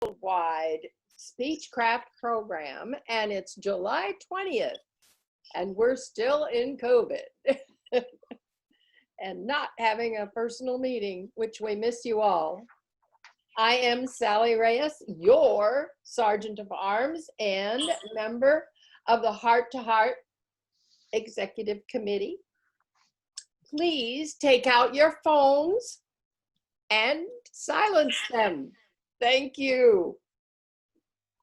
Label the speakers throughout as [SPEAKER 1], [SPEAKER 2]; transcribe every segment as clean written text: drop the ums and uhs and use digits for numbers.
[SPEAKER 1] WorldWide Speechcraft program, and it's July 20th, and we're still in COVID and not having a personal meeting, which we miss you all. I am Sally Reyes, your Sergeant of Arms and member of the Heart2Heart Executive Committee. Please take out your phones and silence them. Thank you.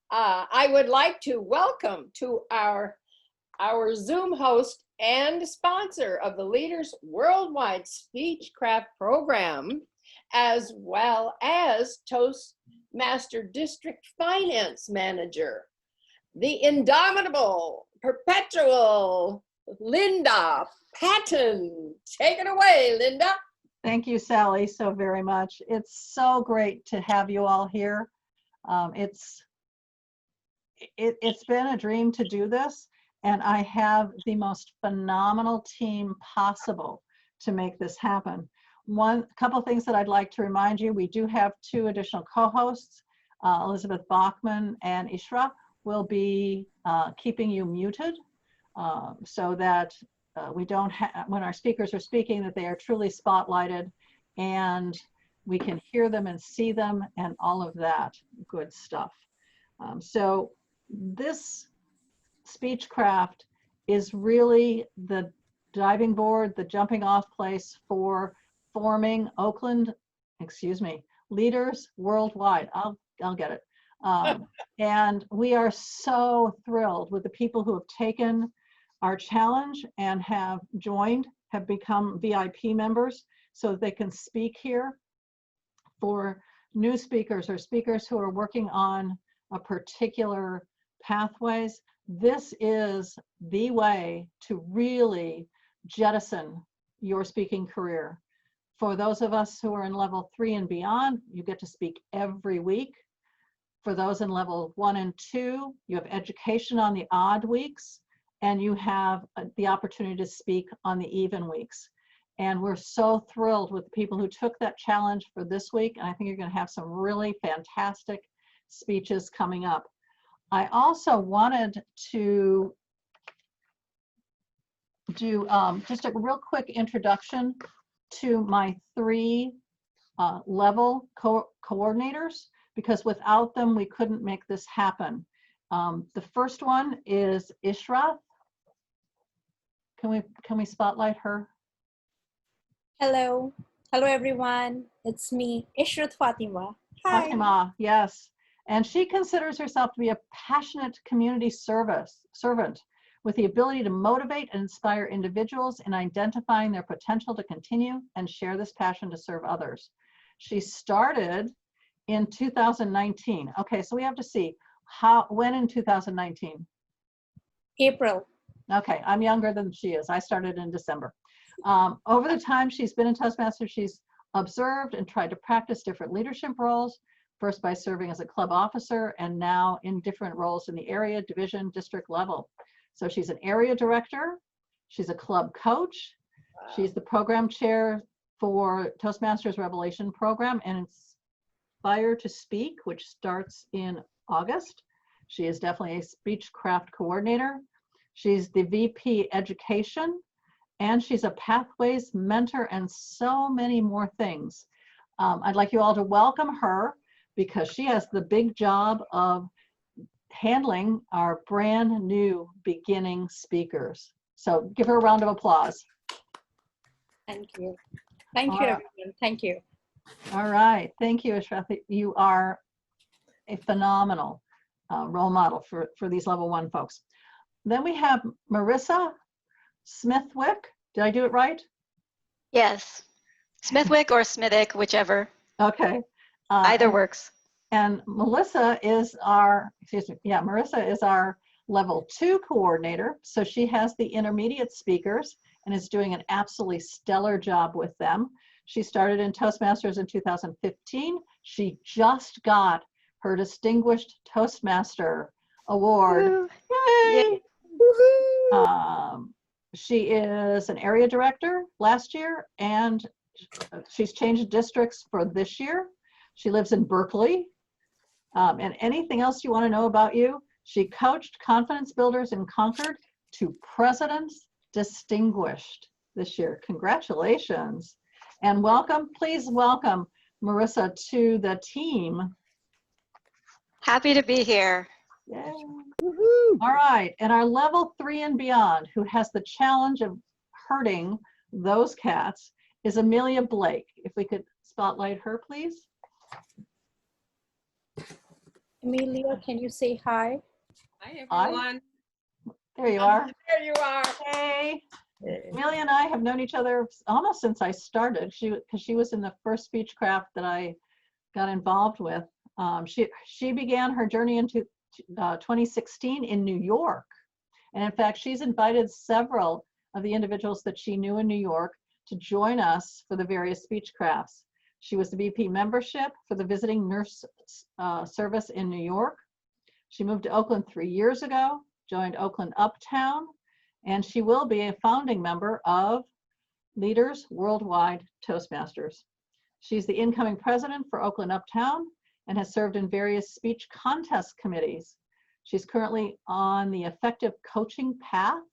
[SPEAKER 1] I would like to welcome to our Zoom host and sponsor of the Leaders Worldwide Speechcraft program, as well as Toastmaster District Finance Manager, the indomitable, perpetual Linda Patton. Take it away, Linda.
[SPEAKER 2] Thank you, Sally, so very much. It's so great to have you all here. It's been a dream to do this, and I have the most phenomenal team possible to make this happen. A couple things that I'd like to remind you: we do have 2 additional co-hosts. Elizabeth Bachman and Ishra will be keeping you muted so that we don't have, when our speakers are speaking, that they are truly spotlighted and we can hear them and see them and all of that good stuff. So this Speechcraft is really the diving board, the jumping off place for forming Oakland, Leaders Worldwide. I'll get it. And we are so thrilled with the people who have taken our challenge and have become VIP members so that they can speak here. For new speakers or speakers who are working on a particular pathways, this is the way to really jettison your speaking career. For those of us who are in level 3 and beyond, you get to speak every week. For those in level 1 and 2, you have education on the odd weeks, and you have the opportunity to speak on the even weeks. And we're so thrilled with the people who took that challenge for this week, and I think you're going to have some really fantastic speeches coming up. I also wanted to do just a real quick introduction to my 3 level coordinators, because without them we couldn't make this happen. The first one is Ishra. Can we spotlight her?
[SPEAKER 3] Hello everyone. It's me, Ishrat Fatima. Hi.
[SPEAKER 2] Fatima, yes. And she considers herself to be a passionate community servant with the ability to motivate and inspire individuals in identifying their potential to continue and share this passion to serve others. She started in 2019. Okay, so we have to see when in 2019?
[SPEAKER 3] April.
[SPEAKER 2] Okay, I'm younger than she is. I started in December. Over the time she's been in Toastmasters, she's observed and tried to practice different leadership roles, first by serving as a club officer and now in different roles in the area, division, district level. So she's an area director, she's a club coach, she's the program chair for Toastmasters Revelation program and Inspire to Speak, which starts in August. She is definitely a Speechcraft coordinator. She's the VP Education, and she's a Pathways mentor and so many more things. I'd like you all to welcome her because she has the big job of handling our brand new beginning speakers. So give her a round of applause.
[SPEAKER 3] Thank you. Thank you, everyone. Thank you.
[SPEAKER 2] All right. Thank you, Ishrath. You are a phenomenal role model for these level 1 folks. Then we have Marissa Smithwick. Did I do it right?
[SPEAKER 4] Yes. Smithwick or Smithick, whichever.
[SPEAKER 2] Okay.
[SPEAKER 4] Either works.
[SPEAKER 2] And Melissa is our, Marissa is our level 2 coordinator. So she has the intermediate speakers and is doing an absolutely stellar job with them. She started in Toastmasters in 2015. She just got her Distinguished Toastmaster award. Yay! She is an area director last year, and she's changed districts for this year. She lives in Berkeley. And anything else you want to know about you, she coached confidence builders in Concord to President's Distinguished this year. Congratulations. And welcome, please welcome Marissa to the team.
[SPEAKER 4] Happy to be here.
[SPEAKER 2] Yay. All right, and our level 3 and beyond, who has the challenge of herding those cats, is Amelia Blake. If we could spotlight her, please.
[SPEAKER 3] Amelia, can you say hi?
[SPEAKER 5] Hi, everyone.
[SPEAKER 2] There you are.
[SPEAKER 1] There you are.
[SPEAKER 2] Hey. Amelia and I have known each other almost since I started. Because she was in the first Speechcraft that I got involved with. She began her journey into 2016 in New York. And in fact, she's invited several of the individuals that she knew in New York to join us for the various Speechcrafts. She was the VP membership for the Visiting Nurse Service in New York. She moved to Oakland 3 years ago, joined Oakland Uptown, and she will be a founding member of Leaders Worldwide Toastmasters. She's the incoming president for Oakland Uptown and has served in various speech contest committees. She's currently on the effective coaching path.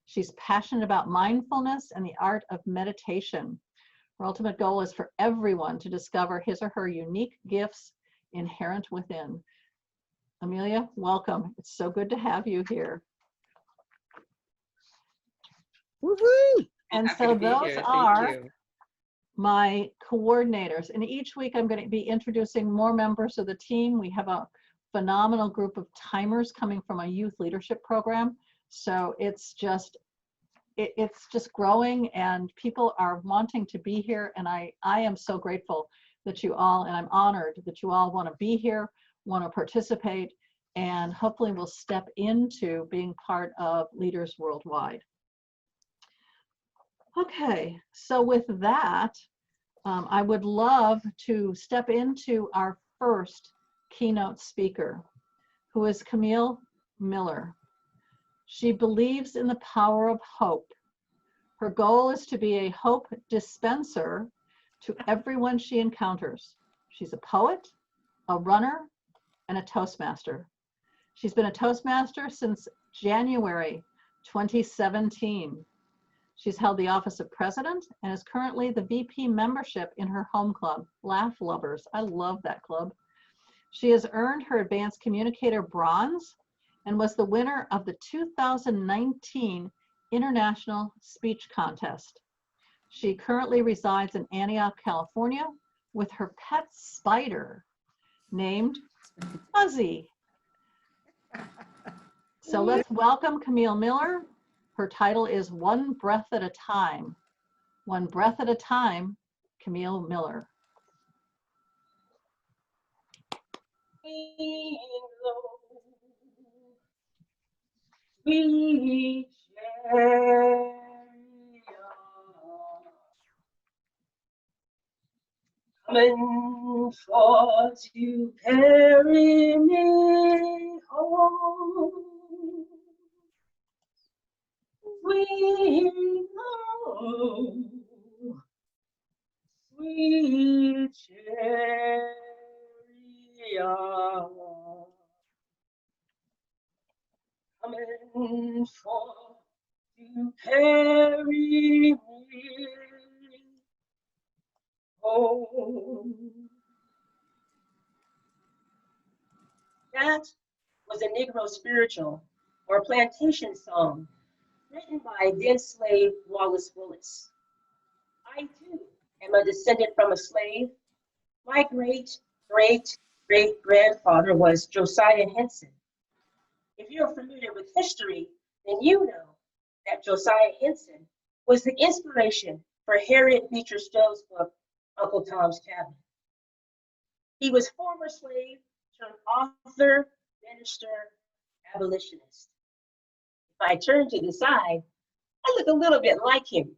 [SPEAKER 2] She's passionate about mindfulness and the art of meditation. Her ultimate goal is for everyone to discover his or her unique gifts inherent within. Amelia, welcome. It's so good to have you here.
[SPEAKER 5] Woohoo!
[SPEAKER 2] And
[SPEAKER 5] Happy
[SPEAKER 2] so
[SPEAKER 5] to be
[SPEAKER 2] those
[SPEAKER 5] here. Thank
[SPEAKER 2] are
[SPEAKER 5] you.
[SPEAKER 2] my coordinators. And each week I'm going to be introducing more members of the team. We have a phenomenal group of timers coming from a youth leadership program. So it's just growing and people are wanting to be here. And I am so grateful that you all, and I'm honored that you all want to be here, want to participate, and hopefully will step into being part of Leaders Worldwide. Okay, so with that, I would love to step into our first keynote speaker, who is Camille Miller. She believes in the power of hope. Her goal is to be a hope dispenser to everyone she encounters. She's a poet, a runner, and a Toastmaster. She's been a Toastmaster since January 2017. She's held the office of president and is currently the VP membership in her home club, Laugh Lovers. I love that club. She has earned her Advanced Communicator Bronze and was the winner of the 2019 International Speech Contest. She currently resides in Antioch, California with her pet spider named Fuzzy. So let's welcome Camille Miller. Her title is One Breath at a Time. One Breath at a Time, Camille Miller.
[SPEAKER 6] We carry on, coming for to carry me home. We know, sweet chariot, coming for to carry me home. That was a Negro spiritual or plantation song written by then slave Wallace Willis. I too am a descendant from a slave. My great-great-great-grandfather was Josiah Henson. If you're familiar with history, then you know that Josiah Henson was the inspiration for Harriet Beecher Stowe's book, Uncle Tom's Cabin. He was former slave turned author, minister, abolitionist. If I turn to the side, I look a little bit like him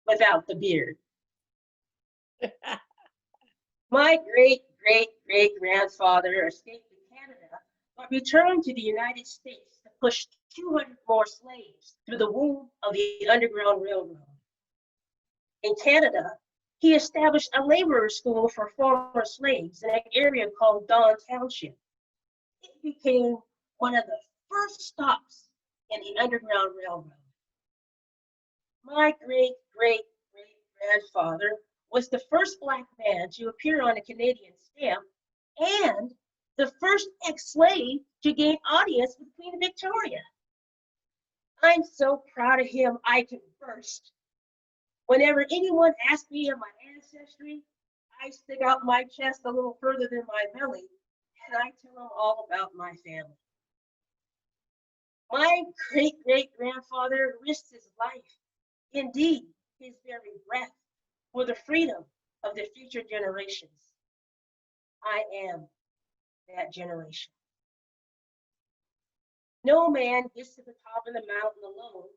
[SPEAKER 6] without the beard. My great-great-great-grandfather escaped to Canada, but returned to the United States to push 200 more slaves through the womb of the Underground Railroad. In Canada, He established a laborer school for former slaves in an area called Dawn Township. It became one of the first stops in the Underground Railroad. My great-great-great-grandfather was the first Black man to appear on a Canadian stamp and the first ex-slave to gain audience with Queen Victoria. I'm so proud of him I can burst. Whenever anyone asks me of my ancestry, I stick out my chest a little further than my belly, and I tell them all about my family. My great-great-grandfather risked his life, indeed his very breath, for the freedom of the future generations. I am that generation. No man gets to the top of the mountain alone.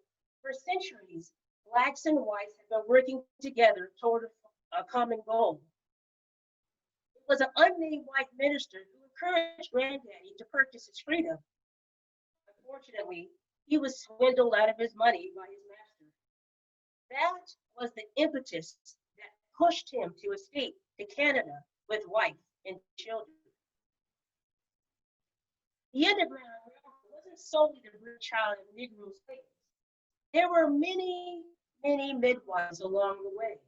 [SPEAKER 6] For centuries, Blacks and whites have been working together toward a common goal. It was an unnamed white minister who encouraged Granddaddy to purchase his freedom. Unfortunately, he was swindled out of his money by his master. That was the impetus that pushed him to escape to Canada with wife and children. The Underground Railroad wasn't solely the brainchild of Negro slaves. There were many, many midwives along the way.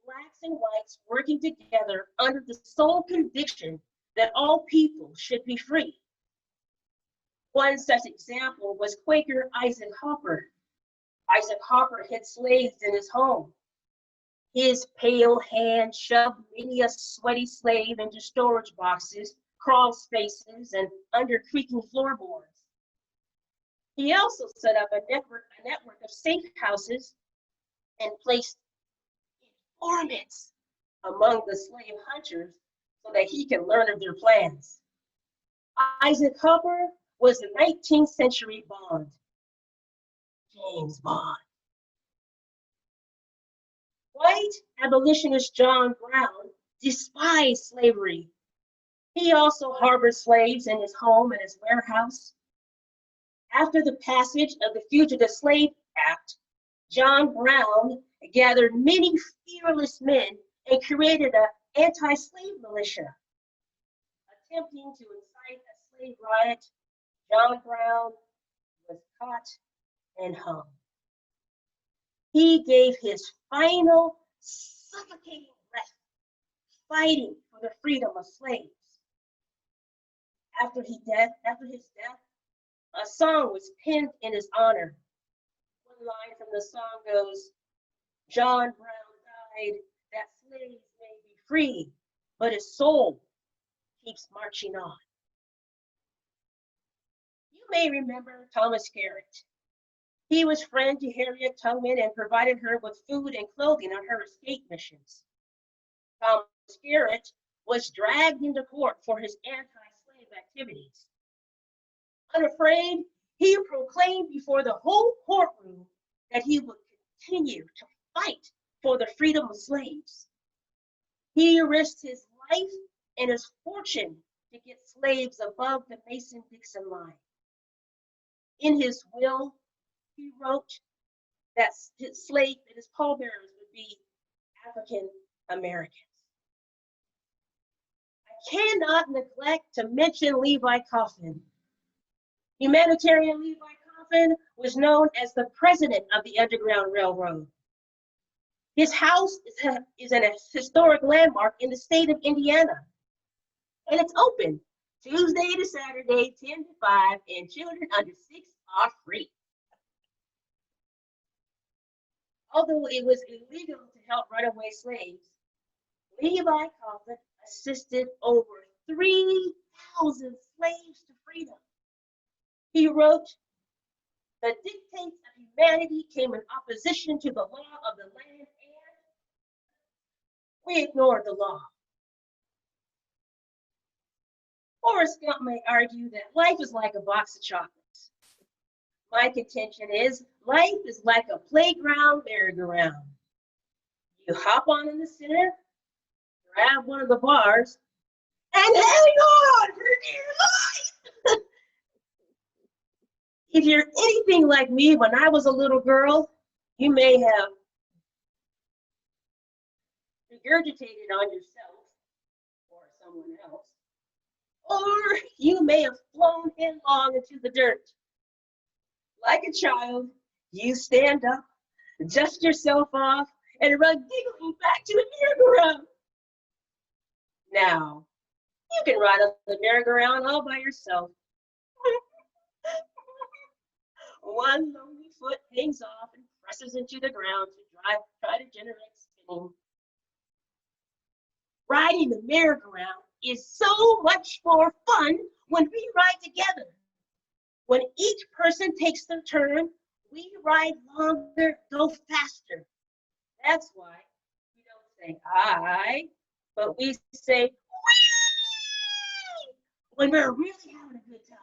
[SPEAKER 6] Blacks and whites working together under the sole conviction that all people should be free. One such example was Quaker Isaac Hopper. Isaac Hopper had slaves in his home. His pale hand shoved many a sweaty slave into storage boxes, crawl spaces, and under creaking floorboards. He also set up a network of safe houses and placed informants among the slave hunters so that he could learn of their plans. Isaac Hopper was the 19th century Bond, James Bond. White abolitionist John Brown despised slavery. He also harbored slaves in his home and his warehouse. After the passage of the Fugitive Slave Act, John Brown gathered many fearless men and created an anti-slave militia. Attempting to incite a slave riot, John Brown was caught and hung. He gave his final suffocating breath, fighting for the freedom of slaves. After his death, a song was penned in his honor. One line from the song goes, "John Brown died that slaves may be free, but his soul keeps marching on." You may remember Thomas Garrett. He was friend to Harriet Tubman and provided her with food and clothing on her escape missions. Thomas Garrett was dragged into court for his anti-slave activities. Unafraid, he proclaimed before the whole courtroom that he would continue to fight for the freedom of slaves. He risked his life and his fortune to get slaves above the Mason-Dixon line. In his will, he wrote that his pallbearers would be African Americans. I cannot neglect to mention Levi Coffin. Humanitarian Levi Coffin was known as the president of the Underground Railroad. His house is an historic landmark in the state of Indiana, and it's open Tuesday to Saturday, 10 to 5, and children under 6 are free. Although it was illegal to help runaway slaves, Levi Coffin assisted over 3,000 slaves to freedom. He wrote, "The dictates of humanity came in opposition to the law of the land, and we ignored the law." Forrest Gump may argue that life is like a box of chocolates. My contention is life is like a playground merry-go-round. You hop on in the center, grab one of the bars, and hang on for dear life. If you're anything like me when I was a little girl, you may have regurgitated on yourself or someone else, or you may have flown headlong into the dirt. Like a child, you stand up, dust yourself off, and run giggling back to the merry-go-round. Now, you can ride on the merry-go-round all by yourself. One lonely foot hangs off and presses into the ground to try to generate spinning. Riding the merry-go-round is so much more fun when we ride together. When each person takes their turn, we ride longer, go faster. That's why we don't say "I," but we say "wee" when we're really having a good time.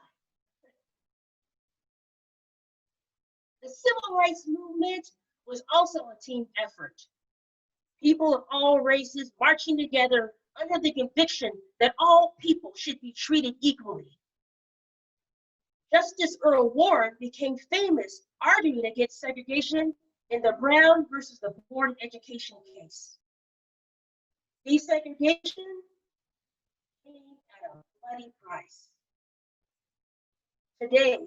[SPEAKER 6] The civil rights movement was also a team effort. People of all races marching together under the conviction that all people should be treated equally. Justice Earl Warren became famous arguing against segregation in the Brown versus the Board of Education case. Desegregation came at a bloody price. Today,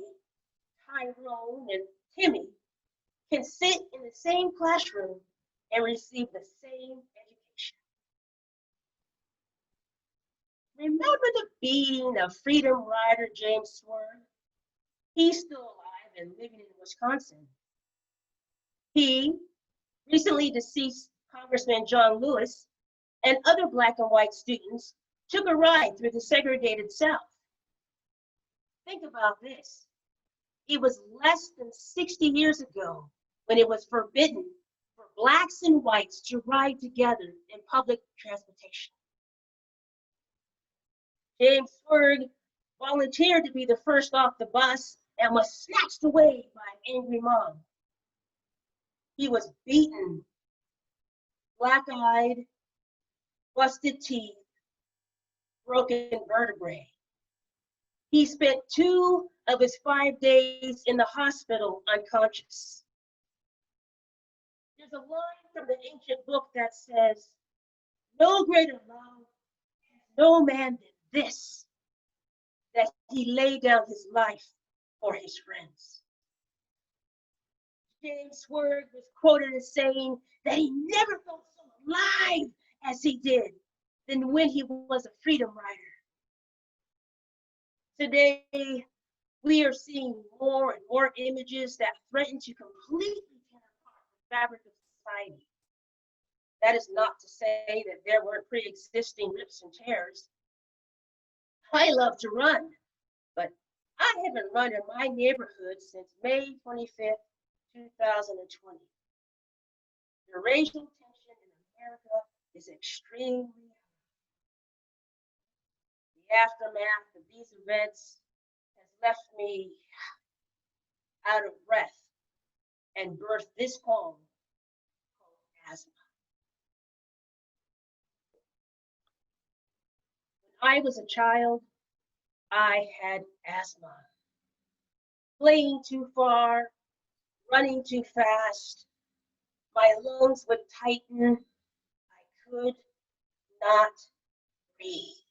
[SPEAKER 6] Tyrone and Timmy can sit in the same classroom and receive the same education. Remember the beating of freedom rider James Swerve? He's still alive and living in Wisconsin. He, recently deceased Congressman John Lewis, and other Black and white students took a ride through the segregated South. Think about this. It was less than 60 years ago when it was forbidden for Blacks and whites to ride together in public transportation. James Swerve volunteered to be the first off the bus and was snatched away by an angry mom. He was beaten, black-eyed, busted teeth, broken vertebrae. He spent 2 of his 5 days in the hospital unconscious. There's a line from the ancient book that says, "No greater love has no man than this, that he laid down his life for his friends." James Swerve was quoted as saying that he never felt so alive as he did than when he was a freedom rider. Today, we are seeing more and more images that threaten to completely tear apart the fabric of society. That is not to say that there weren't pre-existing rips and tears. I love to run, but I haven't run in my neighborhood since May 25th, 2020. The racial tension in America is extremely high. The aftermath of these events has left me out of breath and birthed this poem called Asthma. When I was a child, I had asthma. Playing too far, running too fast, my lungs would tighten. I could not breathe.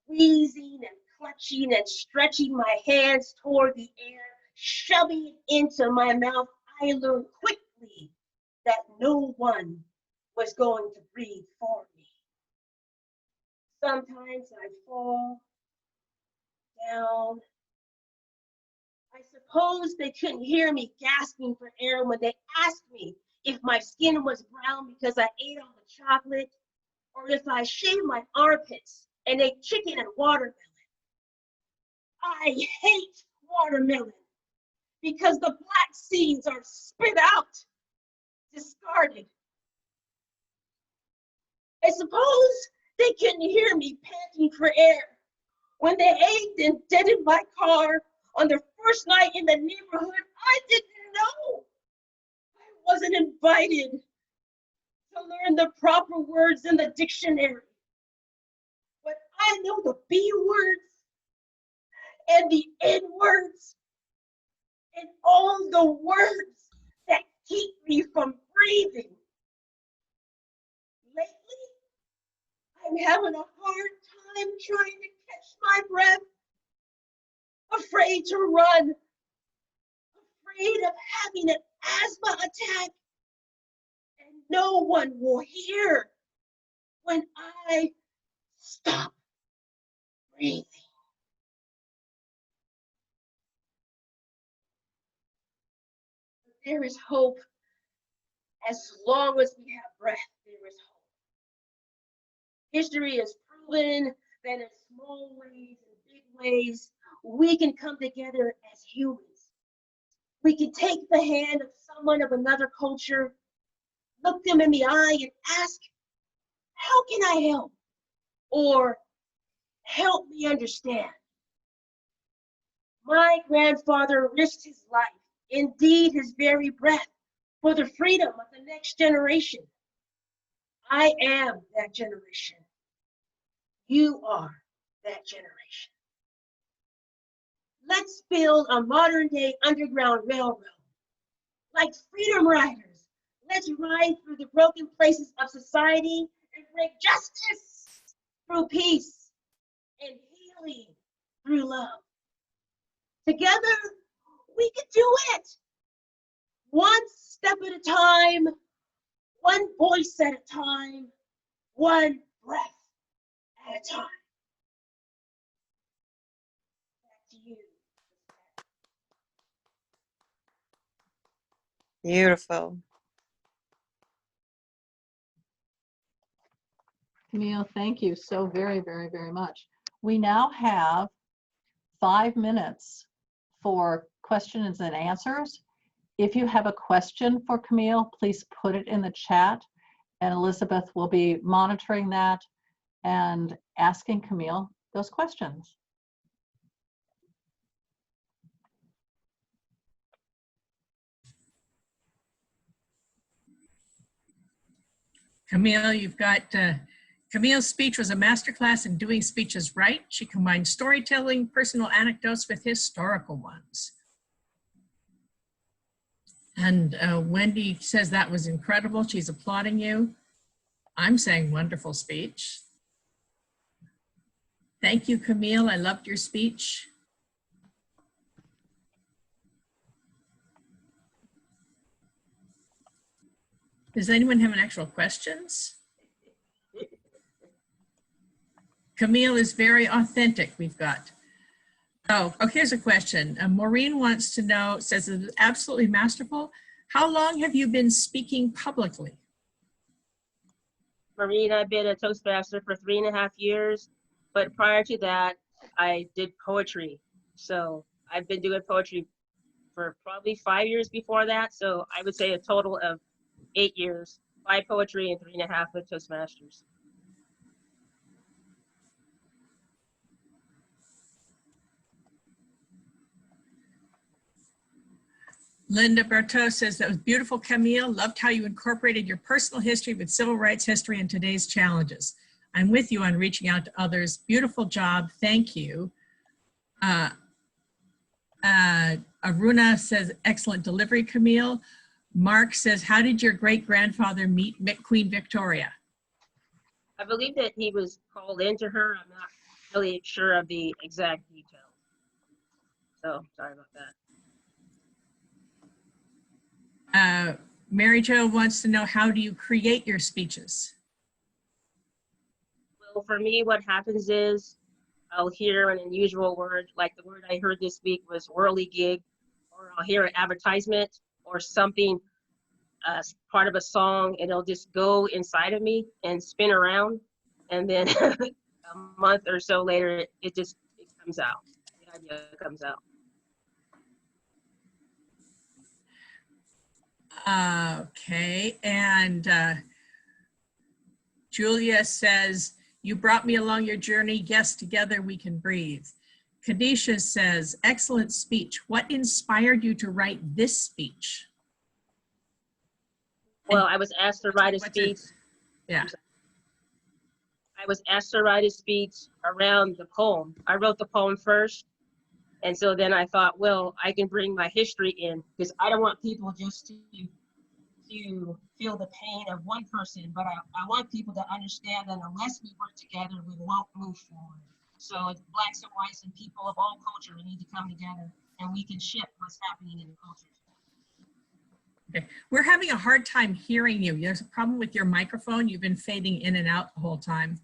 [SPEAKER 6] Wheezing and clutching and stretching my hands toward the air, shoving it into my mouth, I learned quickly that no one was going to breathe for me. Sometimes I'd fall down. I suppose they couldn't hear me gasping for air when they asked me if my skin was brown because I ate all the chocolate, or if I shaved my armpits and ate chicken and watermelon. I hate watermelon because the black seeds are spit out, discarded. I suppose they couldn't hear me panting for air when they egged and dented my car on the first night in the neighborhood. I didn't know. I wasn't invited to learn the proper words in the dictionary. But I know the B words and the N words and all the words that keep me from breathing. lately, I'm having a hard time trying to catch my breath, afraid to run, afraid of having an asthma attack, and no one will hear when I stop breathing. There is hope. As long as we have breath, there is hope. History has proven that in small ways and big ways, we can come together as humans. We can take the hand of someone of another culture, look them in the eye and ask, how can I help? Or help me understand. My grandfather risked his life, indeed his very breath, for the freedom of the next generation. I am that generation. You are that generation. Let's build a modern day underground railroad. Like freedom riders, let's ride through the broken places of society and bring justice through peace and healing through love. Together, we can do it. One step at a time, one voice at a time, one breath at a time. Back to you.
[SPEAKER 4] Beautiful.
[SPEAKER 2] Camille, thank you so very, very, very much. We now have 5 minutes for questions and answers. If you have a question for Camille, please put it in the chat, and Elizabeth will be monitoring that and asking Camille those questions.
[SPEAKER 7] Camille, you've got, Camille's speech was a masterclass in doing speeches right. She combined storytelling, personal anecdotes with historical ones. And Wendy says that was incredible. She's applauding you. I'm saying wonderful speech. Thank you, Camille. I loved your speech. Does anyone have any actual questions? Camille is very authentic, we've got. Oh, here's a question. Maureen wants to know, says it's absolutely masterful. How long have you been speaking publicly?
[SPEAKER 6] Maureen, I've been a Toastmaster for 3.5 years, but prior to that, I did poetry. So I've been doing poetry for probably 5 years before that. So I would say a total of 8 years, 5 poetry and 3.5 with Toastmasters.
[SPEAKER 7] Linda Berteau says that was beautiful, Camille. Loved how you incorporated your personal history with civil rights history and today's challenges. I'm with you on reaching out to others. Beautiful job. Thank you. Aruna says, excellent delivery, Camille. Mark says, how did your great-grandfather meet Queen Victoria?
[SPEAKER 6] I believe that he was called into her. I'm not really sure of the exact details. So sorry about that.
[SPEAKER 7] Mary Jo wants to know, how do you create your speeches?
[SPEAKER 6] Well, for me, what happens is I'll hear an unusual word, like the word I heard this week was whirligig, or I'll hear an advertisement or something, part of a song, and it'll just go inside of me and spin around. And then a month or so later, it comes out. The idea comes out.
[SPEAKER 7] Okay, and Julia says, you brought me along your journey. Yes, together we can breathe. Kadisha says, excellent speech. What inspired you to write this speech?
[SPEAKER 6] Well, I was asked to write a speech.
[SPEAKER 7] Yeah.
[SPEAKER 6] I was asked to write a speech around the poem. I wrote the poem first. And so then I thought, well, I can bring my history in, because I don't want people just to to feel the pain of one person, but I want people to understand that unless we work together, we won't move forward. So it's blacks and whites and people of all culture, we need to come together and we can shift what's happening in the cultures.
[SPEAKER 7] Okay. We're having a hard time hearing you. There's a problem with your microphone. You've been fading in and out the whole time.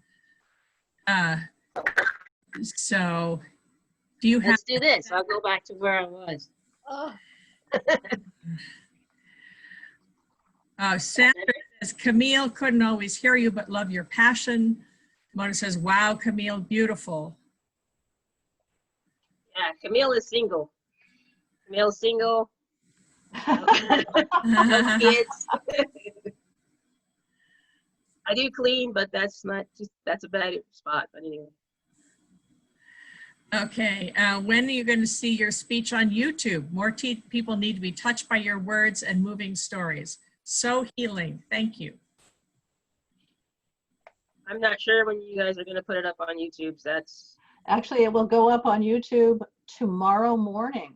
[SPEAKER 7] So do you have?
[SPEAKER 6] Let's do this. I'll go back to where I was.
[SPEAKER 1] Oh,
[SPEAKER 7] Sandra says, Camille, couldn't always hear you, but love your passion. Mona says, wow, Camille, beautiful.
[SPEAKER 6] Yeah, Camille is single. Camille's single. No kids. I do clean, but that's a bad spot. But anyway.
[SPEAKER 7] Okay, when are you going to see your speech on YouTube? More people need to be touched by your words and moving stories. So healing. Thank you.
[SPEAKER 6] I'm not sure when you guys are going to put it up on YouTube. So that's
[SPEAKER 2] Actually, it will go up on YouTube tomorrow morning.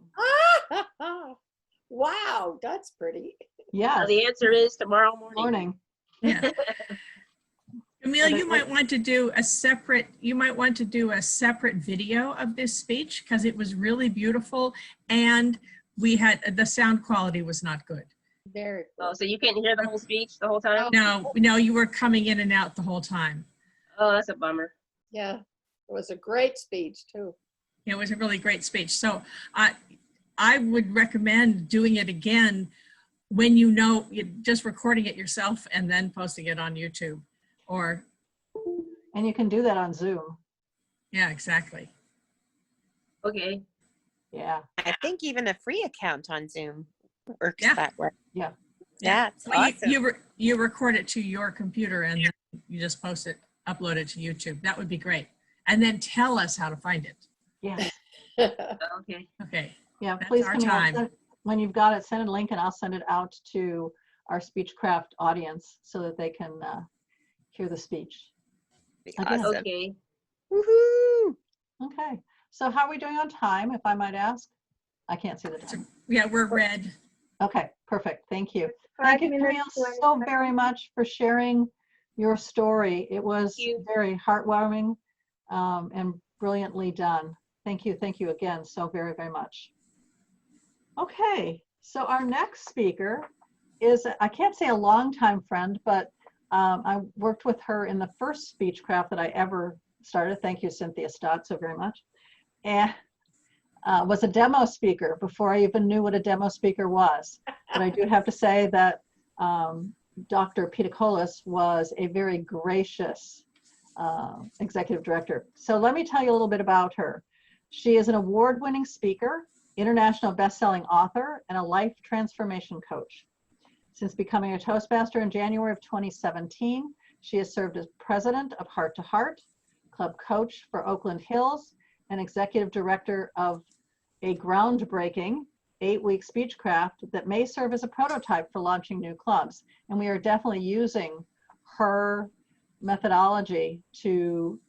[SPEAKER 1] wow, that's pretty.
[SPEAKER 2] Yes,
[SPEAKER 6] the answer is tomorrow morning.
[SPEAKER 2] morning.
[SPEAKER 7] Yeah. Camille, you might want to do a separate video of this speech because it was really beautiful and we had the sound quality was not good.
[SPEAKER 1] Very cool.
[SPEAKER 6] Oh, so you couldn't hear the whole speech the whole time?
[SPEAKER 7] No, you were coming in and out the whole time.
[SPEAKER 6] Oh, that's a bummer.
[SPEAKER 1] Yeah, it was a great speech too.
[SPEAKER 7] It was a really great speech. So I would recommend doing it again when you know, just recording it yourself and then posting it on YouTube.
[SPEAKER 2] And you can do that on Zoom.
[SPEAKER 7] Yeah, exactly.
[SPEAKER 6] Okay.
[SPEAKER 2] Yeah.
[SPEAKER 8] I think even a free account on Zoom works
[SPEAKER 7] Yeah.
[SPEAKER 8] that way.
[SPEAKER 2] Yeah.
[SPEAKER 8] Yeah, it's
[SPEAKER 7] Well,
[SPEAKER 8] awesome.
[SPEAKER 7] you record it to your computer and then you just post it, upload it to YouTube. That would be great. And then tell us how to find it.
[SPEAKER 2] Yeah.
[SPEAKER 6] Okay.
[SPEAKER 7] Okay.
[SPEAKER 2] Yeah.
[SPEAKER 7] That's
[SPEAKER 2] Please,
[SPEAKER 7] our
[SPEAKER 2] Camille,
[SPEAKER 7] time.
[SPEAKER 2] when you've got it, send a link and I'll send it out to our Speechcraft audience so that they can hear the speech.
[SPEAKER 8] Be
[SPEAKER 2] Okay.
[SPEAKER 8] awesome.
[SPEAKER 6] Okay.
[SPEAKER 8] Woohoo!
[SPEAKER 2] Okay. So how are we doing on time, if I might ask? I can't see the time.
[SPEAKER 7] Yeah, we're red.
[SPEAKER 2] Okay, perfect. Thank you. Thank you, Camille, so very much for sharing your story. It was very heartwarming and brilliantly done. Thank you. Thank you again so very, very much. Okay, so our next speaker is, I can't say a longtime friend, but I worked with her in the first Speechcraft that I ever started. Thank you, Cynthia Stott, so very much. And was a demo speaker before I even knew what a demo speaker was. But I do have to say that Dr. Peticolas was a very gracious executive director. So let me tell you a little bit about her. She is an award-winning speaker, international best-selling author, and a life transformation coach. Since becoming a Toastmaster in January of 2017, she has served as president of Heart2Heart, club coach for Oakland Hills, and executive director of a groundbreaking 8-week Speechcraft that may serve as a prototype for launching new clubs. And we are definitely using her methodology to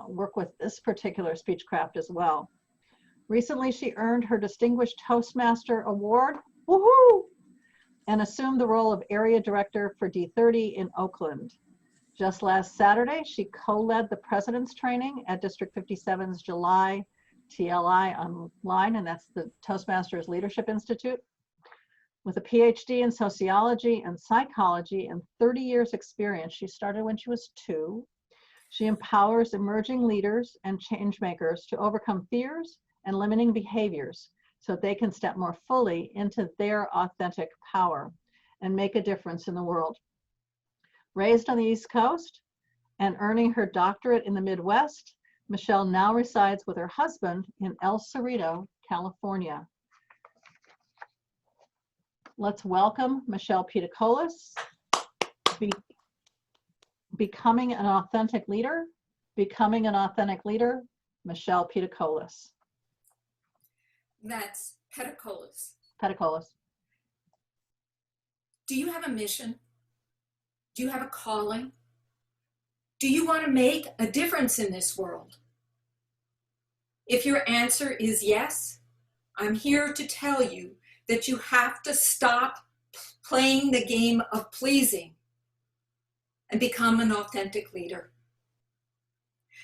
[SPEAKER 2] work with this particular Speechcraft as well. Recently, she earned her Distinguished Toastmaster Award, woohoo, and assumed the role of area director for D30 in Oakland. Just last Saturday, she co-led the president's training at District 57's July TLI online, and that's the Toastmasters Leadership Institute. With a PhD in sociology and psychology and 30 years experience, she started when she was 2. She empowers emerging leaders and change makers to overcome fears and limiting behaviors so that they can step more fully into their authentic power and make a difference in the world. Raised on the East Coast and earning her doctorate in the Midwest, Michelle now resides with her husband in El Cerrito, California. Let's welcome Michelle Peticolas, Becoming an Authentic Leader, Michelle Peticolas.
[SPEAKER 9] That's Peticolas.
[SPEAKER 2] Peticolas.
[SPEAKER 9] Do you have a mission? Do you have a calling? Do you want to make a difference in this world? If your answer is yes, I'm here to tell you that you have to stop playing the game of pleasing and become an authentic leader.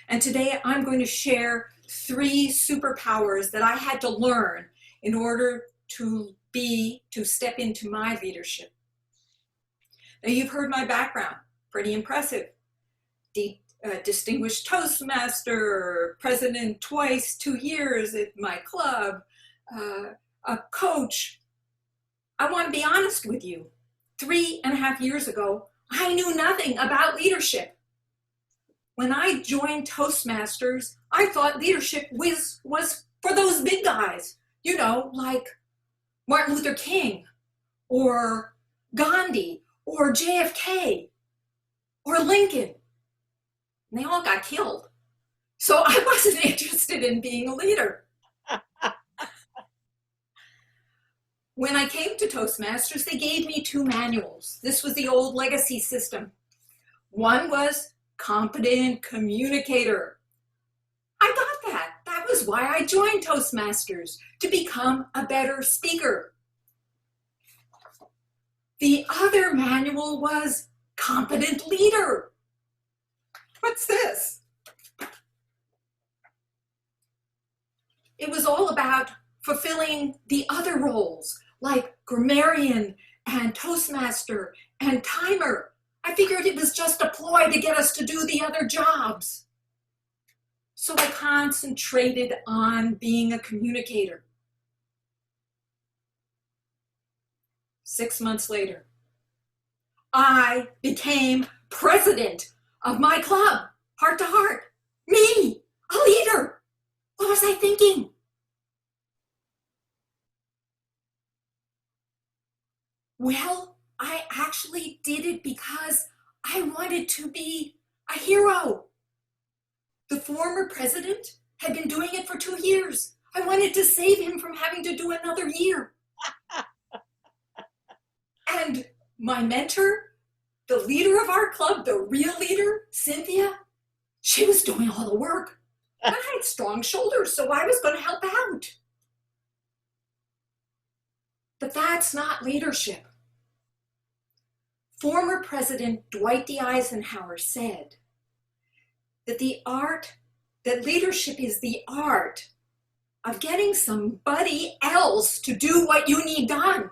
[SPEAKER 9] And today I'm going to share 3 superpowers that I had to learn in order to step into my leadership. Now, you've heard my background, pretty impressive. Distinguished Toastmaster, president twice, 2 years at my club, a coach. I want to be honest with you. 3.5 years ago, I knew nothing about leadership. When I joined Toastmasters, I thought leadership was for those big guys, you know, like Martin Luther King or Gandhi or JFK or Lincoln. And they all got killed. So I wasn't interested in being a leader. When I came to Toastmasters, they gave me 2 manuals. This was the old legacy system. One was competent communicator. I got that. That was why I joined Toastmasters, to become a better speaker. The other manual was competent leader. What's this? It was all about fulfilling the other roles, like grammarian and Toastmaster and timer. I figured it was just a ploy to get us to do the other jobs. So I concentrated on being a communicator. 6 months later, I became president of my club, Heart to Heart. Me, a leader. What was I thinking? Well, I actually did it because I wanted to be a hero. The former president had been doing it for 2 years. I wanted to save him from having to do another year. And my mentor, the leader of our club, the real leader, Cynthia, she was doing all the work. And I had strong shoulders, so I was going to help out. But that's not leadership. Former President Dwight D. Eisenhower said that leadership is the art of getting somebody else to do what you need done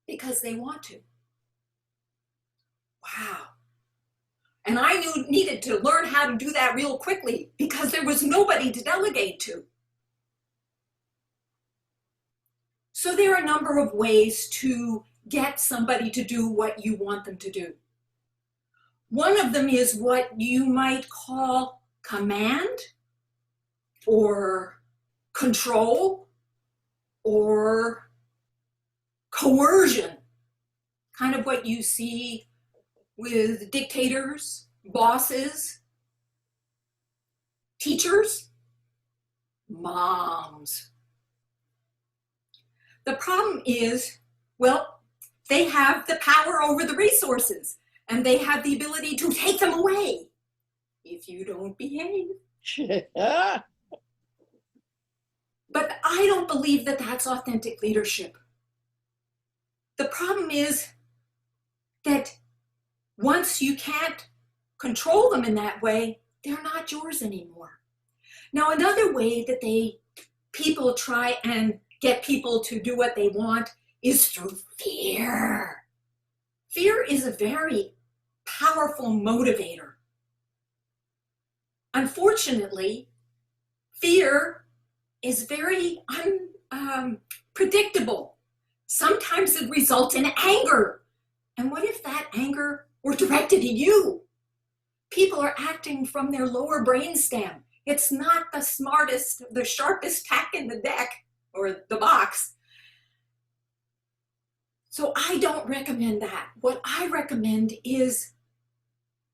[SPEAKER 9] because they want to. Wow. And I needed to learn how to do that real quickly because there was nobody to delegate to. So there are a number of ways to get somebody to do what you want them to do. One of them is what you might call command or control or coercion, kind of what you see with dictators, bosses, teachers, moms. The problem is, well, they have the power over the resources and they have the ability to take them away if you don't behave. But I don't believe that that's authentic leadership. The problem is that once you can't control them in that way, they're not yours anymore. Now, another way that people try and get people to do what they want is through fear. Fear is a very powerful motivator. Unfortunately, fear is very unpredictable. Sometimes it results in anger. And what if that anger were directed at you? People are acting from their lower brainstem. It's not the smartest, the sharpest tack in the deck or the box. So I don't recommend that. What I recommend is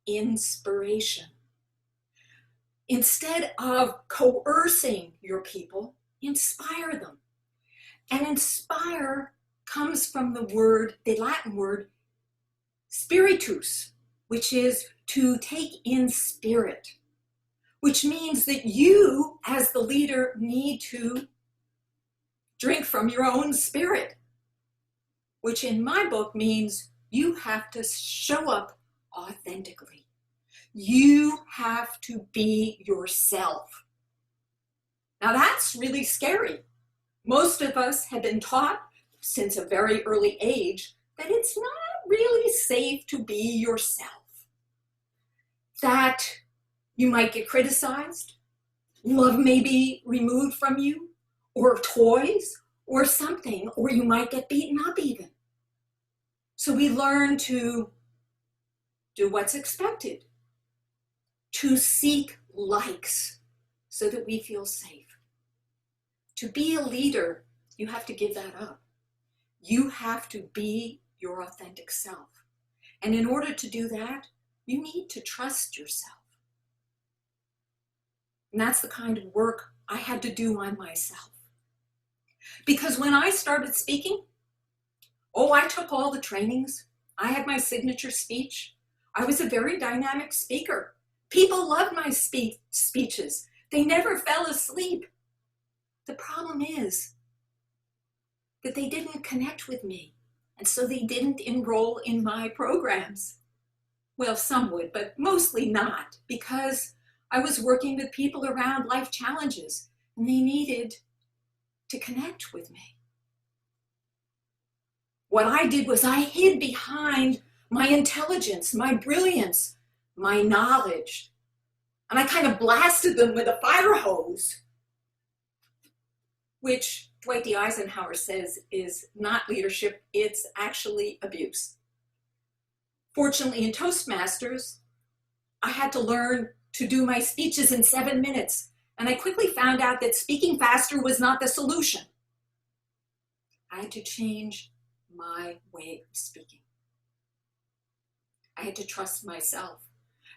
[SPEAKER 9] inspiration. Instead of coercing your people, inspire them. And inspire comes from the Latin word spiritus, which is to take in spirit, which means that you, as the leader, need to drink from your own spirit. which in my book means you have to show up authentically. You have to be yourself. Now that's really scary. Most of us have been taught since a very early age that it's not really safe to be yourself. That you might get criticized, love may be removed from you, or toys, or something, or you might get beaten up even. So we learn to do what's expected, to seek likes so that we feel safe. To be a leader, you have to give that up. You have to be your authentic self. And in order to do that, you need to trust yourself. And that's the kind of work I had to do on myself. Because when I started speaking, I took all the trainings. I had my signature speech. I was a very dynamic speaker. People loved my speeches. They never fell asleep. The problem is that they didn't connect with me, and so they didn't enroll in my programs. Well, some would, but mostly not, because I was working with people around life challenges, and they needed to connect with me. What I did was I hid behind my intelligence, my brilliance, my knowledge, and I kind of blasted them with a fire hose, which Dwight D. Eisenhower says is not leadership, it's actually abuse. Fortunately, in Toastmasters, I had to learn to do my speeches in 7 minutes, and I quickly found out that speaking faster was not the solution. I had to change my way of speaking. I had to trust myself.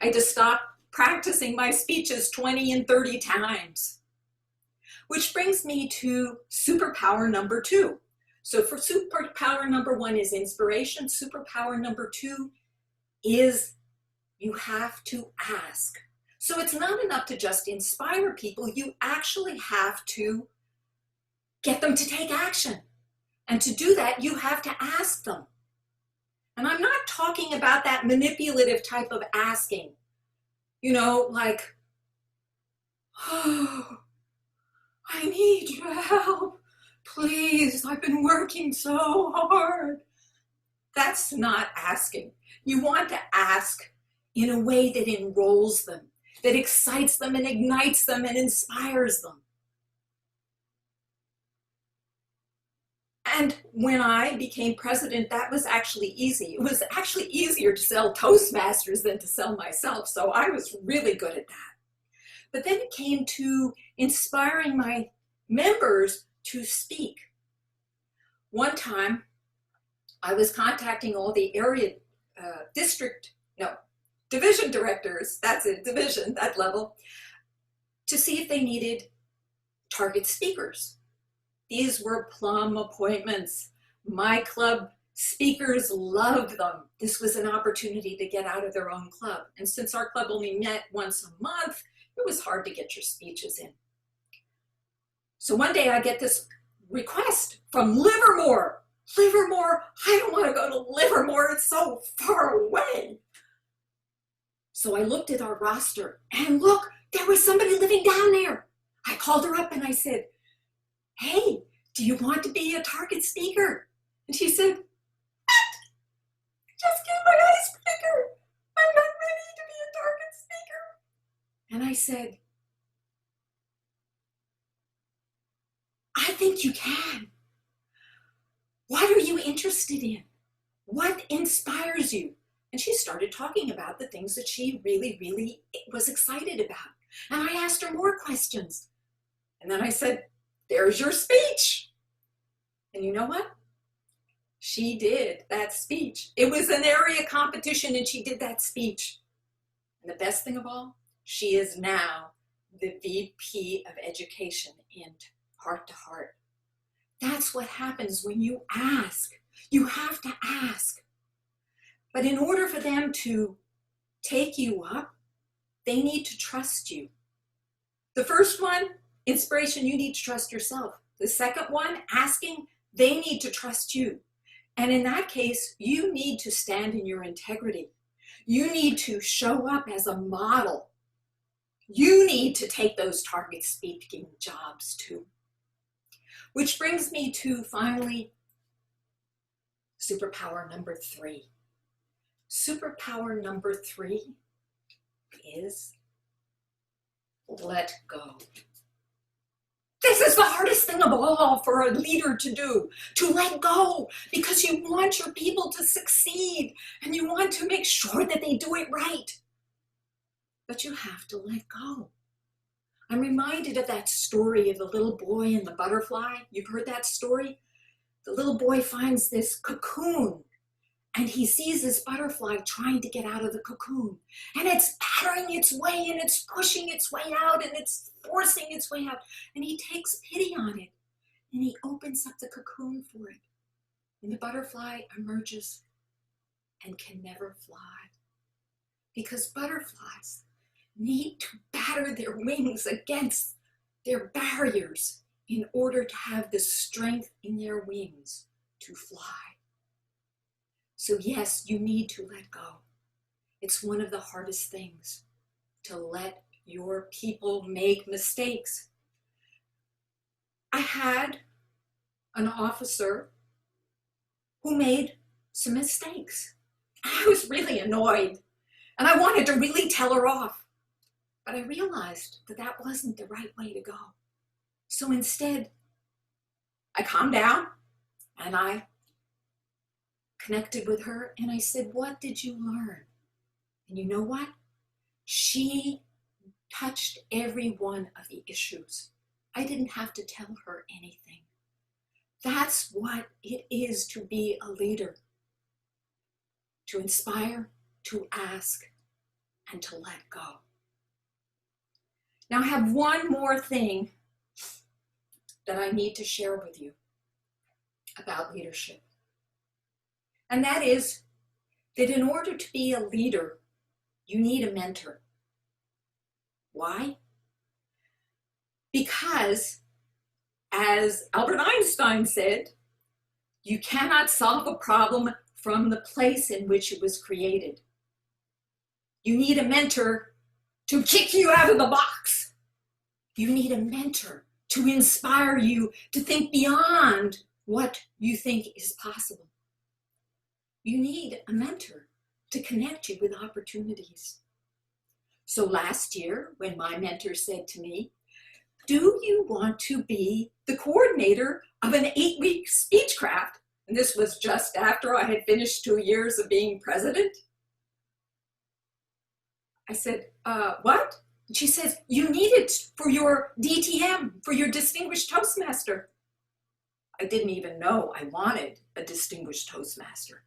[SPEAKER 9] I had to stop practicing my speeches 20 and 30 times. Which brings me to superpower number 2. So for superpower number 1 is inspiration. Superpower number 2 is you have to ask. So it's not enough to just inspire people. You actually have to get them to take action. And to do that, you have to ask them. And I'm not talking about that manipulative type of asking. You know, like, oh, I need your help. Please, I've been working so hard. That's not asking. You want to ask in a way that enrolls them, that excites them and ignites them and inspires them. And when I became president, that was actually easy. It was actually easier to sell Toastmasters than to sell myself, so I was really good at that. But then it came to inspiring my members to speak. One time, I was contacting all the area division directors, that's it, division, that level, to see if they needed target speakers. These were plum appointments. My club speakers loved them. This was an opportunity to get out of their own club. And since our club only met once a month, it was hard to get your speeches in. So one day I get this request from Livermore. Livermore, I don't want to go to Livermore. It's so far away. So I looked at our roster and look, there was somebody living down there. I called her up and I said, hey, do you want to be a target speaker? And she said, what? Just get my icebreaker. I'm not ready to be a target speaker. And I said, I think you can. What are you interested in? What inspires you? And she started talking about the things that she really, really was excited about. And I asked her more questions. And then I said, there's your speech. And you know what? She did that speech. It was an area competition and she did that speech. And the best thing of all, she is now the VP of Education in Heart2Heart. That's what happens when you ask. You have to ask. But in order for them to take you up, they need to trust you. The first one, inspiration, you need to trust yourself. The second one, asking, they need to trust you. And in that case, you need to stand in your integrity. You need to show up as a model. You need to take those target speaking jobs too. Which brings me to finally superpower number 3. Superpower number 3 is let go. This is the hardest thing of all for a leader to do, to let go, because you want your people to succeed and you want to make sure that they do it right. But you have to let go. I'm reminded of that story of the little boy and the butterfly. You've heard that story? The little boy finds this cocoon and he sees this butterfly trying to get out of the cocoon. And it's battering its way and it's pushing its way out and it's forcing its way out. And he takes pity on it and he opens up the cocoon for it. And the butterfly emerges and can never fly. Because butterflies need to batter their wings against their barriers in order to have the strength in their wings to fly. So yes, you need to let go. It's one of the hardest things, to let your people make mistakes. I had an officer who made some mistakes. I was really annoyed and I wanted to really tell her off. But I realized that that wasn't the right way to go. So instead, I calmed down and I connected with her and I said, "What did you learn?" And you know what? She touched every one of the issues. I didn't have to tell her anything. That's what it is to be a leader. To inspire, to ask, and to let go. Now I have one more thing that I need to share with you about leadership. And that is that in order to be a leader, you need a mentor. Why? Because, as Albert Einstein said, you cannot solve a problem from the place in which it was created. You need a mentor to kick you out of the box. You need a mentor to inspire you to think beyond what you think is possible. You need a mentor to connect you with opportunities. So last year, when my mentor said to me, "Do you want to be the coordinator of an 8-week Speechcraft?" And this was just after I had finished 2 years of being president. I said, what? And she says, "You need it for your DTM, for your Distinguished Toastmaster." I didn't even know I wanted a Distinguished Toastmaster.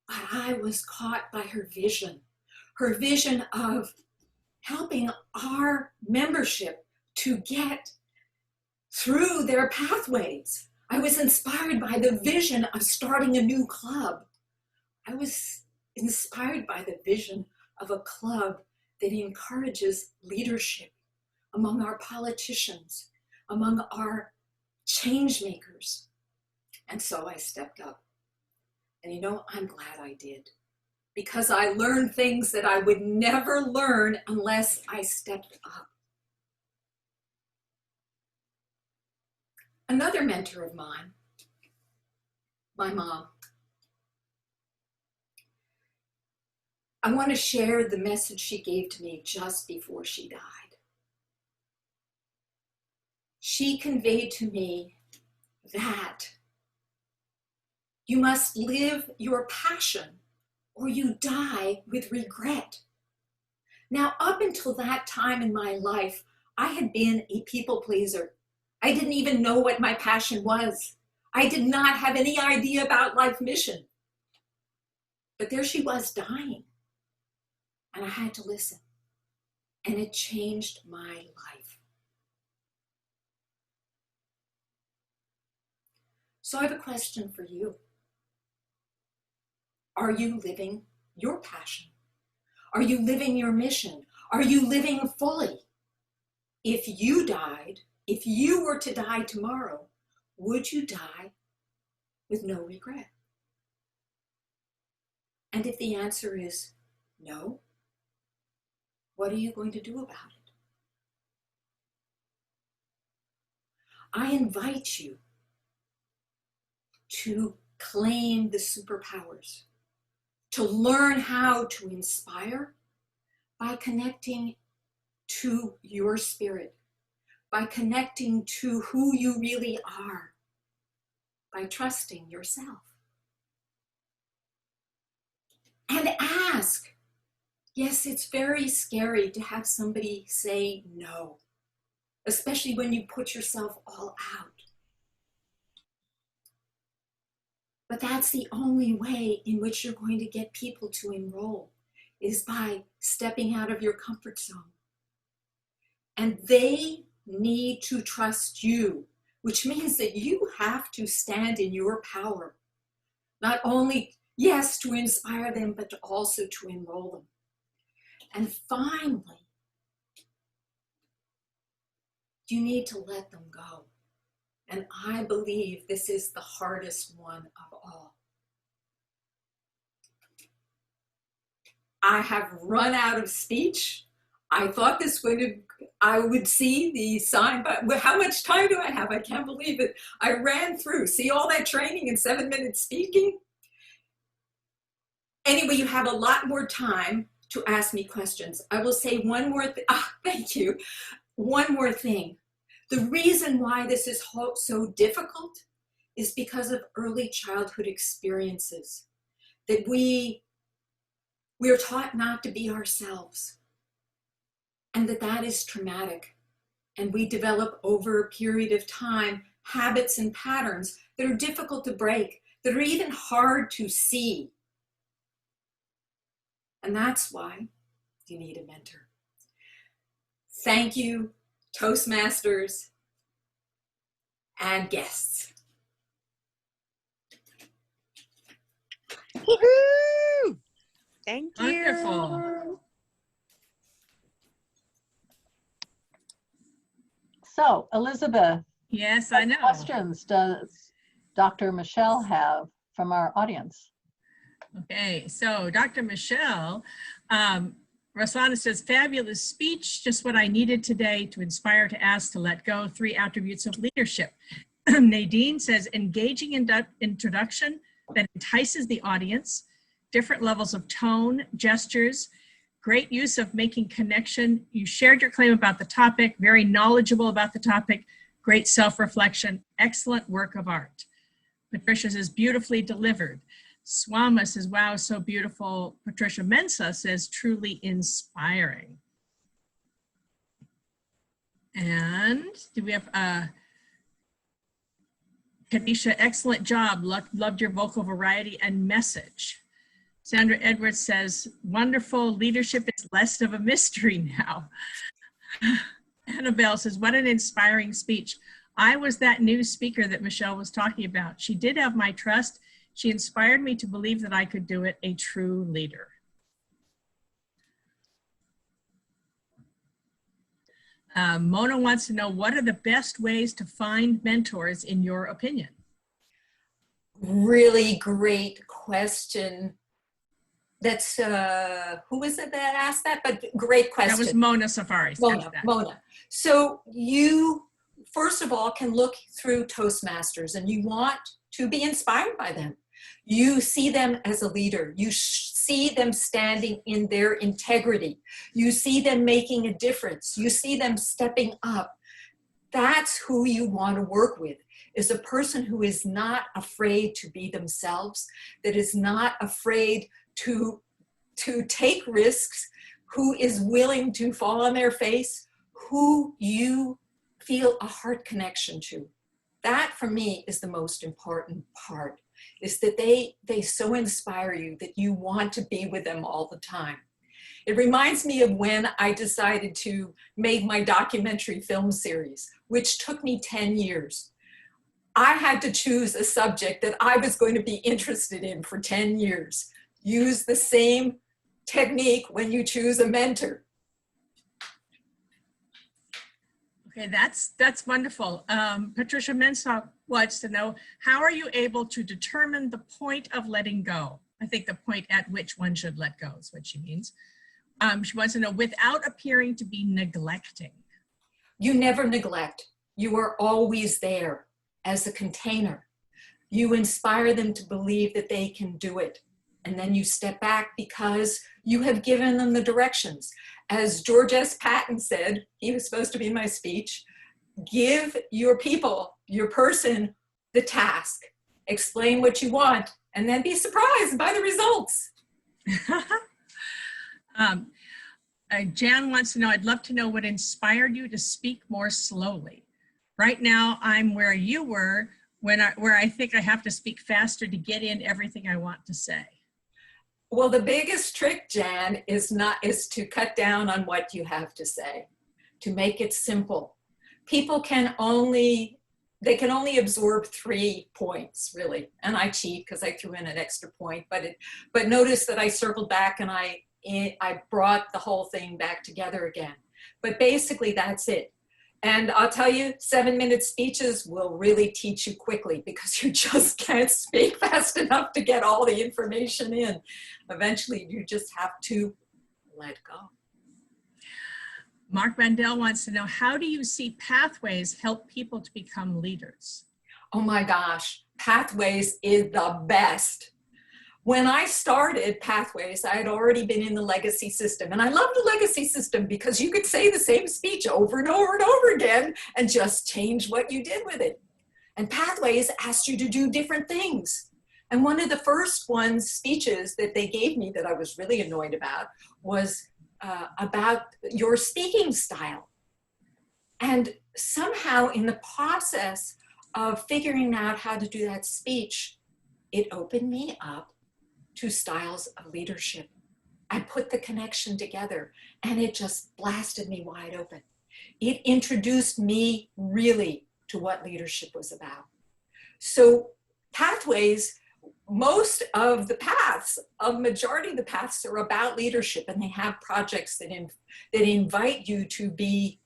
[SPEAKER 9] But I was caught by her vision of helping our membership to get through their pathways. I was inspired by the vision of starting a new club. I was inspired by the vision of a club that encourages leadership among our politicians, among our change makers. And so I stepped up. And you know, I'm glad I did, because I learned things that I would never learn unless I stepped up. Another mentor of mine, my mom. I want to share the message she gave to me just before she died. She conveyed to me that you must live your passion or you die with regret. Now, up until that time in my life, I had been a people pleaser. I didn't even know what my passion was. I did not have any idea about life mission. But there she was dying. And I had to listen. And it changed my life. So I have a question for you. Are you living your passion? Are you living your mission? Are you living fully? If you died, if you were to die tomorrow, would you die with no regret? And if the answer is no, what are you going to do about it? I invite you to claim the superpowers, to learn how to inspire by connecting to your spirit, by connecting to who you really are, by trusting yourself. And ask. Yes, it's very scary to have somebody say no, especially when you put yourself all out. But that's the only way in which you're going to get people to enroll, is by stepping out of your comfort zone. And they need to trust you, which means that you have to stand in your power. Not only, yes, to inspire them, but also to enroll them. And finally, you need to let them go. And I believe this is the hardest one of all. I have run out of speech. I thought I would see the sign, but how much time do I have? I can't believe it. I ran through. See all that training in 7 minutes speaking? Anyway, you have a lot more time to ask me questions. I will say one more thing. Thank you. One more thing. The reason why this is so difficult is because of early childhood experiences, that we are taught not to be ourselves, and that is traumatic. And we develop over a period of time habits and patterns that are difficult to break, that are even hard to see. And that's why you need a mentor. Thank you, Toastmasters and guests.
[SPEAKER 8] Woohoo! Thank you.
[SPEAKER 7] Wonderful.
[SPEAKER 2] So, Elizabeth,
[SPEAKER 7] Yes, I know.
[SPEAKER 2] what questions does Dr. Michelle have from our audience?
[SPEAKER 7] Okay, so Dr. Michelle Roslana says, fabulous speech, just what I needed today to inspire, to ask, to let go, 3 attributes of leadership. Nadine says, engaging introduction that entices the audience, different levels of tone, gestures, great use of making connection. You shared your claim about the topic, very knowledgeable about the topic, great self-reflection, excellent work of art. Patricia says, beautifully delivered. Swama says, wow, so beautiful. Patricia Mensa says, truly inspiring. And do we have Kadisha, excellent job. Loved your vocal variety and message. Sandra Edwards says, wonderful. Leadership is less of a mystery now. Annabelle says, what an inspiring speech. I was that new speaker that Michelle was talking about. She did have my trust. She inspired me to believe that I could do it, a true leader. Mona wants to know, what are the best ways to find mentors in your opinion?
[SPEAKER 9] Really great question. That's, who was it that asked that? But great question.
[SPEAKER 7] That was Mona Safari.
[SPEAKER 9] Mona. So you, first of all, can look through Toastmasters, and you want to be inspired by them. You see them as a leader. You see them standing in their integrity. You see them making a difference. You see them stepping up. That's who you want to work with, is a person who is not afraid to be themselves, that is not afraid to take risks, who is willing to fall on their face, who you feel a heart connection to. That, for me, is the most important part, is that they so inspire you that you want to be with them all the time. It reminds me of when I decided to make my documentary film series, which took me 10 years. I had to choose a subject that I was going to be interested in for 10 years. Use the same technique when you choose a mentor.
[SPEAKER 7] Okay, that's wonderful. Patricia Mensah wants to know, how are you able to determine the point of letting go? I think the point at which one should let go is what she means. She wants to know, without appearing to be neglecting.
[SPEAKER 9] You never neglect. You are always there as a container. You inspire them to believe that they can do it. And then you step back because you have given them the directions. As George S. Patton said, he was supposed to be in my speech, give your people, your person, the task. Explain what you want, and then be surprised by the results.
[SPEAKER 7] Jan wants to know, I'd love to know what inspired you to speak more slowly. Right now, I'm where you were where I think I have to speak faster to get in everything I want to say.
[SPEAKER 9] Well, the biggest trick, Jan, is to cut down on what you have to say, to make it simple. People can only absorb 3 points, really. And I cheat because I threw in an extra point, but notice that I circled back and I brought the whole thing back together again. But basically that's it. And I'll tell you, 7-minute speeches will really teach you quickly because you just can't speak fast enough to get all the information in. Eventually, you just have to let go.
[SPEAKER 7] Mark Mandel wants to know, how do you see pathways help people to become leaders?
[SPEAKER 9] Oh my gosh, Pathways is the best. When I started Pathways, I had already been in the legacy system. And I love the legacy system because you could say the same speech over and over and over again and just change what you did with it. And Pathways asked you to do different things. And one of the first speeches that they gave me that I was really annoyed about was about your speaking style. And somehow in the process of figuring out how to do that speech, it opened me up to styles of leadership. I put the connection together and it just blasted me wide open. It introduced me really to what leadership was about. So Pathways, most of the paths, a majority of the paths are about leadership, and they have projects that invite you to be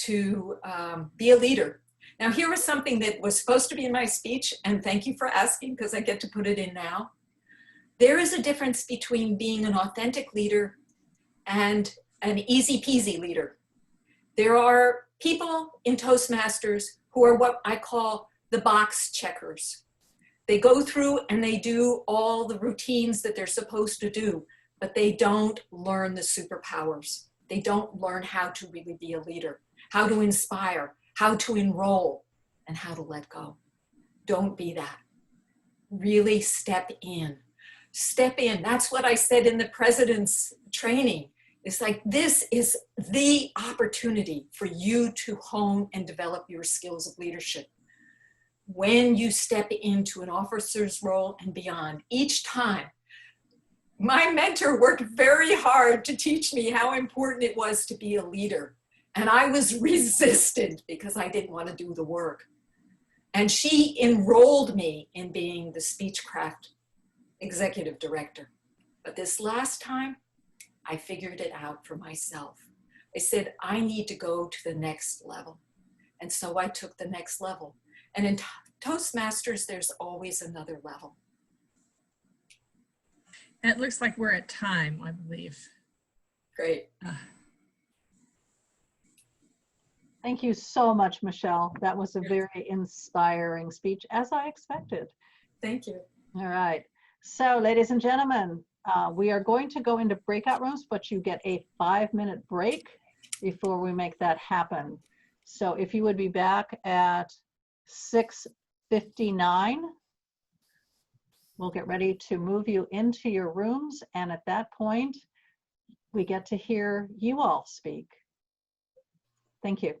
[SPEAKER 9] a leader. Now, here was something that was supposed to be in my speech, and thank you for asking because I get to put it in now. There is a difference between being an authentic leader and an easy peasy leader. There are people in Toastmasters who are what I call the box checkers. They go through and they do all the routines that they're supposed to do, but they don't learn the superpowers. They don't learn how to really be a leader, how to inspire, how to enroll, and how to let go. Don't be that. Really step in. Step in. That's what I said in the president's training. It's like, this is the opportunity for you to hone and develop your skills of leadership. When you step into an officer's role and beyond, each time, my mentor worked very hard to teach me how important it was to be a leader. And I was resistant because I didn't want to do the work. And she enrolled me in being the Speechcraft executive director. But this last time, I figured it out for myself. I said, I need to go to the next level. And so I took the next level. And in Toastmasters, there's always another level.
[SPEAKER 7] It looks like we're at time, I believe.
[SPEAKER 9] Great.
[SPEAKER 2] Thank you so much, Michelle. That was a very inspiring speech, as I expected.
[SPEAKER 9] Thank you.
[SPEAKER 2] All right. So, ladies and gentlemen, we are going to go into breakout rooms, but you get a 5-minute break before we make that happen. So if you would be back at 6:59, we'll get ready to move you into your rooms. And at that point, we get to hear you all speak. Thank you.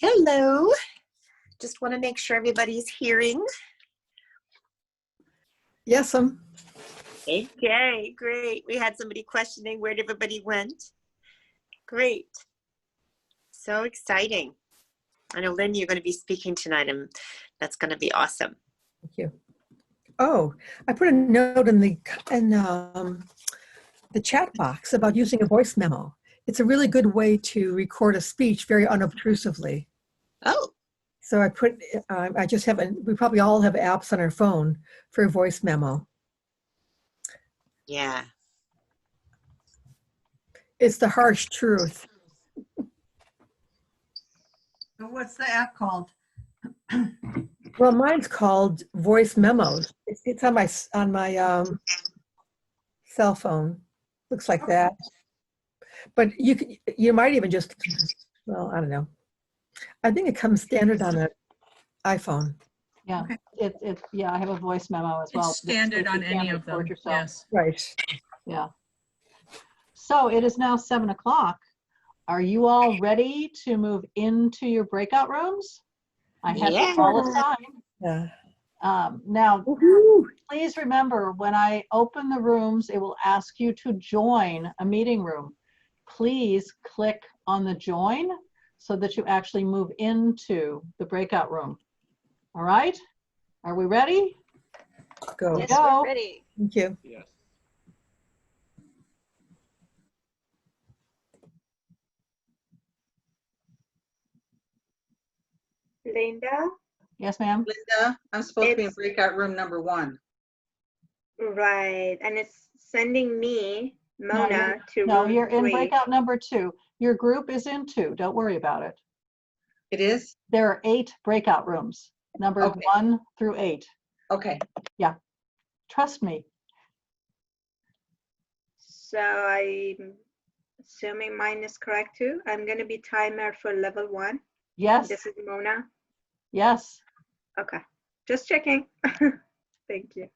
[SPEAKER 8] Hello. Just want to make sure everybody's hearing.
[SPEAKER 10] Yes,
[SPEAKER 8] Okay, great. We had somebody questioning where everybody went. Great. So exciting. I know, Lynn, you're going to be speaking tonight, and that's going to be awesome.
[SPEAKER 10] Thank you. Oh, I put a note in the chat box about using a voice memo. It's a really good way to record a speech very unobtrusively.
[SPEAKER 8] Oh.
[SPEAKER 10] So I put, I just have, we probably all have apps on our phone for a voice memo.
[SPEAKER 8] Yeah.
[SPEAKER 10] It's the harsh truth.
[SPEAKER 2] What's the app called?
[SPEAKER 10] Well, mine's called Voice Memos. It's on my cell phone. Looks like that. But you might even just, well, I don't know. I think it comes standard on an iPhone.
[SPEAKER 2] Yeah,
[SPEAKER 7] Okay.
[SPEAKER 2] yeah, I have a voice memo as well.
[SPEAKER 7] It's standard
[SPEAKER 2] So
[SPEAKER 7] on
[SPEAKER 2] you can
[SPEAKER 7] any of them.
[SPEAKER 2] record yourself.
[SPEAKER 7] Yes.
[SPEAKER 10] Right.
[SPEAKER 2] Yeah. So it is now 7 o'clock. Are you all ready to move into your breakout rooms? I have
[SPEAKER 8] Yeah.
[SPEAKER 2] them all assigned.
[SPEAKER 10] Yeah.
[SPEAKER 2] Now, please remember, when I open the rooms, it will ask you to join a meeting room. Please click on the join so that you actually move into the breakout room. All right? Are we ready?
[SPEAKER 10] Go.
[SPEAKER 8] Yes,
[SPEAKER 2] Go.
[SPEAKER 8] we're ready.
[SPEAKER 10] Thank you.
[SPEAKER 11] Yes.
[SPEAKER 12] Linda?
[SPEAKER 2] Yes, ma'am.
[SPEAKER 12] Linda, I'm supposed to be in breakout room number 1. Right, and it's sending me, Mona, to
[SPEAKER 2] No,
[SPEAKER 12] room
[SPEAKER 2] you're in
[SPEAKER 12] 3.
[SPEAKER 2] breakout number 2. Your group is in 2. Don't worry about it.
[SPEAKER 12] It is?
[SPEAKER 2] There are 8 breakout rooms, numbered
[SPEAKER 12] Okay.
[SPEAKER 2] 1 through 8.
[SPEAKER 12] Okay.
[SPEAKER 2] Yeah, trust me.
[SPEAKER 12] So I'm assuming mine is correct too. I'm going to be timer for level 1.
[SPEAKER 2] Yes,
[SPEAKER 12] This is Mona.
[SPEAKER 2] yes.
[SPEAKER 12] Okay, just checking. Thank you.